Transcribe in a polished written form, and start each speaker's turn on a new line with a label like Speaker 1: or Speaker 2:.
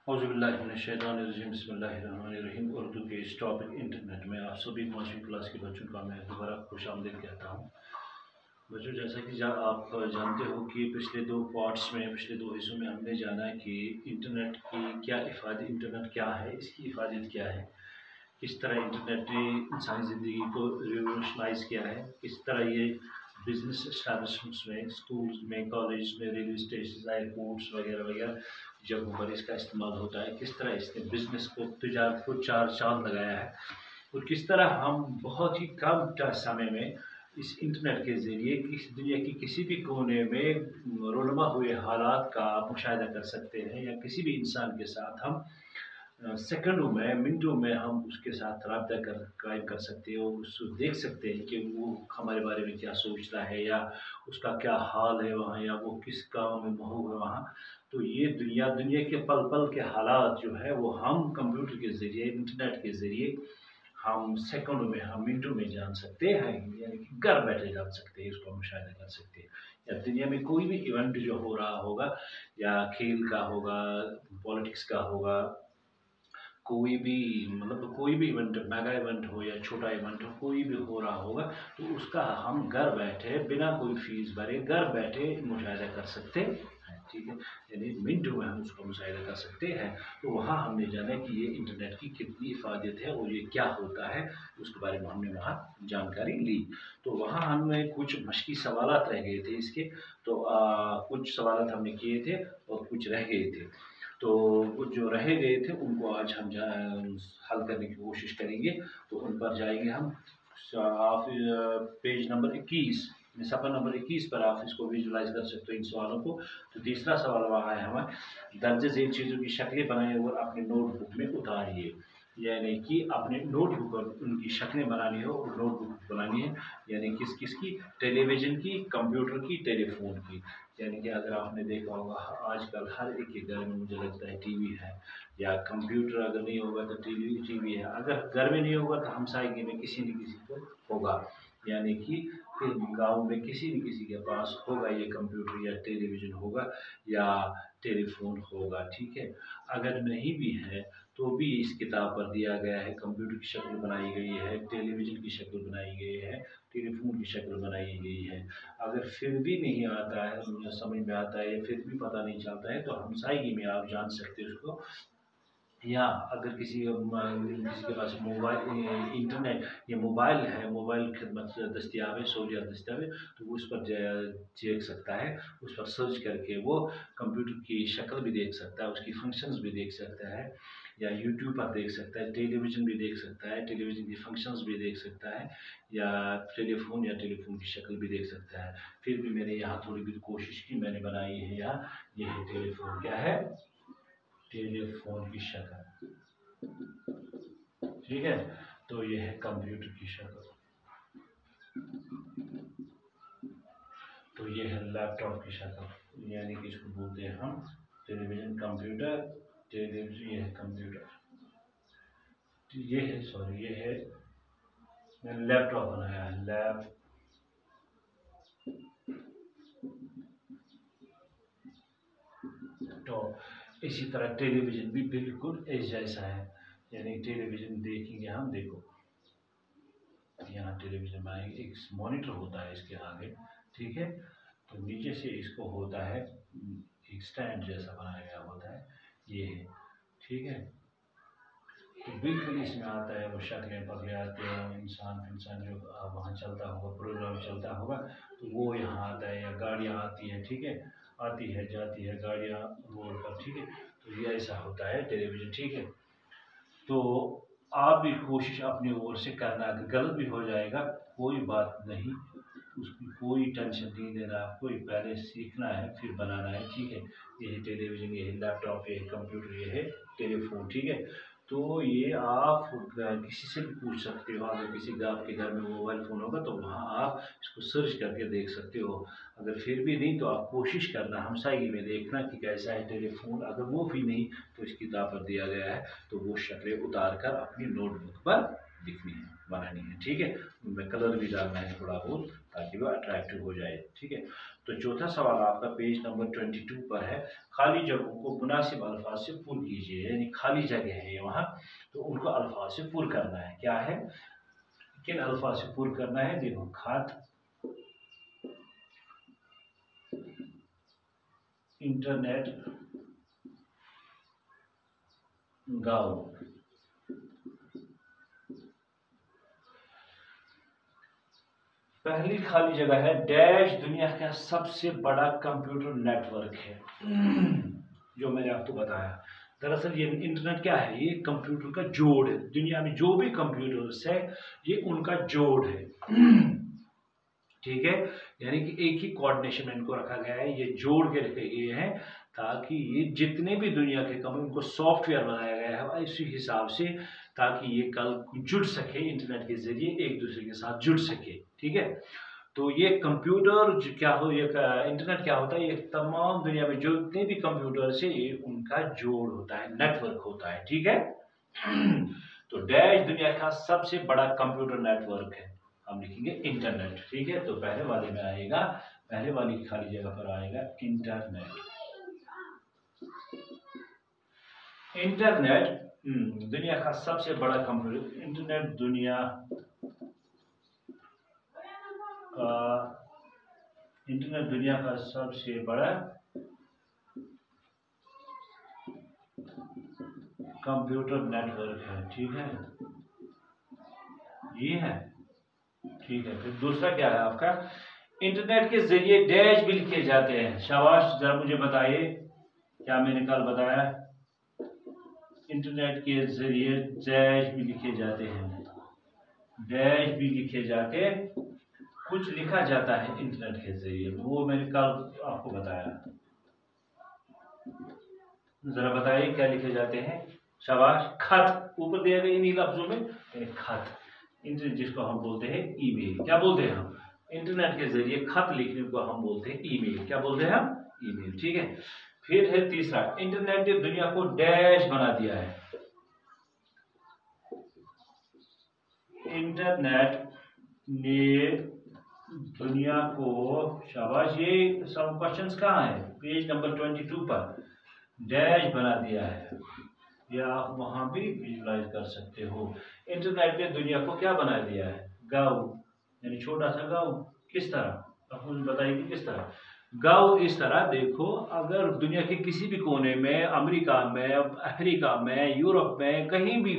Speaker 1: औज़ुबिल्लाहिमिनश्शैतानिर्रजीम बिस्मिल्लाहिर्रहमानिर्रहीम। उर्दू के इस टॉपिक इंटरनेट में आप सभी 5वीं क्लास के बच्चों का मैं दोबारा खुशामदीद कहता हूँ। बच्चों, जैसा कि आप जानते हो कि पिछले दो पार्ट्स में, पिछले दो हिस्सों में हमने जाना कि इंटरनेट की क्या इफ़ादत, इंटरनेट क्या है, इसकी इफ़ादत क्या है, किस तरह इंटरनेट ने इंसानी ज़िंदगी को रिवोल्यूशनाइज़ किया है, किस तरह ये बिजनेस एस्टैब्लिशमेंट्स में, स्कूल्स में, कॉलेज में, रेलवे स्टेशन, एयरपोर्ट्स वगैरह वगैरह जगहों पर इसका इस्तेमाल होता है, किस तरह इसने बिजनेस को, तजारत को चार चांद लगाया है, और किस तरह हम बहुत ही कम समय में इस इंटरनेट के ज़रिए इस दुनिया की किसी भी कोने में रोनमा हुए हालात का मुशाहिदा कर सकते हैं, या किसी भी इंसान के साथ हम सेकंडों में, मिनटों में हम उसके साथ राब्ता कायम कर सकते हैं और उसको देख सकते हैं कि वो हमारे बारे में क्या सोच रहा है, या उसका क्या हाल है वहाँ, या वो किस काम में मशगूल है वहाँ। तो ये दुनिया के पल पल के हालात जो है वो हम कंप्यूटर के ज़रिए, इंटरनेट के ज़रिए हम सेकंडों में, हम मिनटों में जान सकते हैं, यानी कि घर बैठे जान सकते हैं, उसका मुशाहिदा कर सकते हैं। या दुनिया में कोई भी इवेंट जो हो रहा होगा, या खेल का होगा, पॉलिटिक्स का होगा, कोई भी मतलब कोई भी इवेंट, मेगा इवेंट हो या छोटा इवेंट हो, कोई भी हो रहा होगा, तो उसका हम घर बैठे बिना कोई फीस भरे घर बैठे मुशाहिदा कर सकते हैं, ठीक है। यानी मिनटों में हम उसका मुशाहिदा कर सकते हैं। तो वहाँ हमने जाना कि ये इंटरनेट की कितनी इफ़ादत है और ये क्या होता है, उसके बारे में हमने वहाँ जानकारी ली। तो वहाँ हमें कुछ मशकी सवालात रह गए थे इसके, तो कुछ सवालात हमने किए थे और कुछ रह गए थे। तो कुछ जो रह गए थे उनको आज हम हल करने की कोशिश करेंगे। तो उन पर जाएंगे हम। आप पेज नंबर 21, सफ़ा नंबर 21 पर आप इसको विजुलाइज कर सकते हो इन सवालों को। तो तीसरा सवाल वहाँ है हमारे, दर्ज झेल चीज़ों की शक्लें बनाएं और अपने नोटबुक में उतारिए। यानी कि अपने नोटबुक पर उनकी शक्लें बनानी हो और नोटबुक बनानी है। यानी किसकी, टेलीविज़न की, कंप्यूटर की, टेलीफोन की। यानी कि अगर आपने देखा होगा आजकल हर एक के घर में मुझे लगता है टीवी है, या कंप्यूटर अगर नहीं होगा तो टीवी है, अगर घर में नहीं होगा तो हमसायगी में किसी न किसी को होगा। यानी कि गांव में किसी न किसी के पास होगा ये कंप्यूटर या टेलीविज़न होगा या टेलीफोन होगा, ठीक है। अगर नहीं भी है तो भी इस किताब पर दिया गया है, कंप्यूटर की शक्ल बनाई गई है, टेलीविज़न की शक्ल बनाई गई है, टेलीफोन की शक्ल बनाई गई है। अगर फिर भी नहीं आता है, समझ में आता है, या फिर भी पता नहीं चलता है, तो हमसायगी में आप जान सकते हो उसको। या अगर किसी के पास मोबाइल, इंटरनेट या मोबाइल है, मोबाइल खिदमत दस्तियाब है, सहूलियत दस्तियाब है, तो वो उस पर देख सकता है, उस पर सर्च करके वो कंप्यूटर की शक्ल भी देख सकता है, उसकी फंक्शंस भी देख सकता है, या यूट्यूब पर देख सकता है, टेलीविज़न भी देख सकता है, टेलीविज़न की फंक्शंस भी देख सकता है, या टेलीफोन की शक्ल भी देख सकता है। फिर भी मैंने यहाँ थोड़ी बहुत कोशिश की, मैंने बनाई है यहाँ, ये है टेलीफोन, क्या है, टेलीफोन की शक्ल, ठीक है। तो ये है कंप्यूटर की शक्ल, तो ये है लैपटॉप की शक्ल, यानी कि इसको बोलते हैं हम टेलीविज़न, कंप्यूटर, टेलीविज़न, ये है कंप्यूटर, ये है, सॉरी, ये है, मैंने लैपटॉप बनाया है, लैपटॉप। इसी तरह टेलीविज़न भी बिल्कुल इस जैसा है, यानी टेलीविज़न देखेंगे हम, देखो यहाँ टेलीविज़न बनाएंगे, एक मॉनिटर होता है इसके आगे, ठीक है। तो नीचे से इसको होता है एक स्टैंड जैसा बनाया गया होता है, ये है, ठीक है। तो बिल्कुल इसमें आता है, वो शक्लें पकड़े आते हैं, इंसान जो वहाँ चलता होगा, प्रोग्राम चलता होगा, तो वो यहाँ आता है, या गाड़ियाँ आती हैं, ठीक है, आती है जाती है गाड़ियाँ रोड पर, ठीक है। तो ये ऐसा होता है टेलीविज़न, ठीक है। तो आप भी कोशिश अपनी ओर से करना, अगर गलत भी हो जाएगा कोई बात नहीं, उसकी कोई टेंशन नहीं लेना, आपको पहले सीखना है फिर बनाना है, ठीक है। ये है टेलीविज़न, ये है लैपटॉप, ये है कंप्यूटर, ये है टेलीफोन, ठीक है। तो ये आप किसी से भी पूछ सकते हो, अगर किसी आपके घर में मोबाइल फ़ोन होगा तो वहाँ आप इसको सर्च करके देख सकते हो। अगर फिर भी नहीं तो आप कोशिश करना हमसायगी में देखना कि कैसा है टेलीफोन, अगर वो भी नहीं तो इस किताब पर दिया गया है, तो वो शक्लें उतार कर अपनी नोटबुक पर लिखनी है, बनानी है, ठीक है। उनमें कलर भी डालना है थोड़ा बहुत, ताकि वो अट्रैक्टिव हो जाए। ठीक है, तो चौथा सवाल आपका पेज नंबर 22 पर है। खाली जगहों को मुनासिब अल्फाज से पुर कीजिए, यानी खाली जगह है वहाँ, तो उनको अल्फाज से पुर करना है। क्या है, किन अल्फाज से पुर करना है? देखो, खत, इंटरनेट, गाँव। पहली खाली जगह है, डैश दुनिया का सबसे बड़ा कंप्यूटर नेटवर्क है। जो मैंने आपको बताया, दरअसल ये इंटरनेट क्या है? ये कंप्यूटर का जोड़ है। दुनिया में जो भी कंप्यूटर्स है ये उनका जोड़ है। ठीक है, यानी कि एक ही कोऑर्डिनेशन में इनको रखा गया है, ये जोड़ के रखे गए हैं ताकि ये जितने भी दुनिया के कंप्यूटर, उनको सॉफ्टवेयर बनाया गया है इसी हिसाब से, ताकि ये कल जुड़ सके, इंटरनेट के जरिए एक दूसरे के साथ जुड़ सके। ठीक है, तो ये कंप्यूटर क्या हो, ये इंटरनेट क्या होता है? ये तमाम दुनिया में जितने भी कंप्यूटर्स है ये उनका जोड़ होता है, नेटवर्क होता है। ठीक है, तो डैश दुनिया का सबसे बड़ा कंप्यूटर नेटवर्क है, हम लिखेंगे इंटरनेट। ठीक है, तो पहले वाले में आएगा, पहले वाली की खाली जगह पर आएगा इंटरनेट। इंटरनेट दुनिया का सबसे बड़ा कंप्यूटर, इंटरनेट दुनिया का सबसे बड़ा कंप्यूटर नेटवर्क है। ठीक है, ये है। ठीक है, फिर दूसरा क्या है आपका? इंटरनेट के जरिए डैश भी लिखे जाते हैं। शाबाश, जरा मुझे बताइए, क्या मैंने कल बताया? इंटरनेट के जरिए डैश भी लिखे जाते हैं, डैश भी लिखे जाते, कुछ लिखा जाता है इंटरनेट के जरिए, वो मैंने कल आपको बताया। जरा बताइए क्या लिखे जाते हैं? शाबाश, खत, ऊपर दिया गया इन्हीं लफ्जों में, खत, इंटरनेट जिसको हम बोलते हैं ईमेल। क्या बोलते हैं हम? इंटरनेट के जरिए खत लिखने को हम बोलते हैं ईमेल। क्या बोलते हैं हम? ईमेल। ठीक है, फिर है तीसरा, इंटरनेट ने दुनिया को डैश बना दिया है। इंटरनेट ने दुनिया को, शाबाश, ये सब क्वेश्चंस कहाँ है? पेज नंबर 22 पर, डैश बना दिया है। या आप वहां भी विजुलाइज कर सकते हो। इंटरनेट ने दुनिया को क्या बना दिया है? गाँव, यानी छोटा सा गाँव। किस तरह? आप मुझे बताइए कि किस तरह? गाँव इस तरह, देखो, अगर दुनिया के किसी भी कोने में, अमेरिका में, अफ्रीका में, यूरोप में, कहीं भी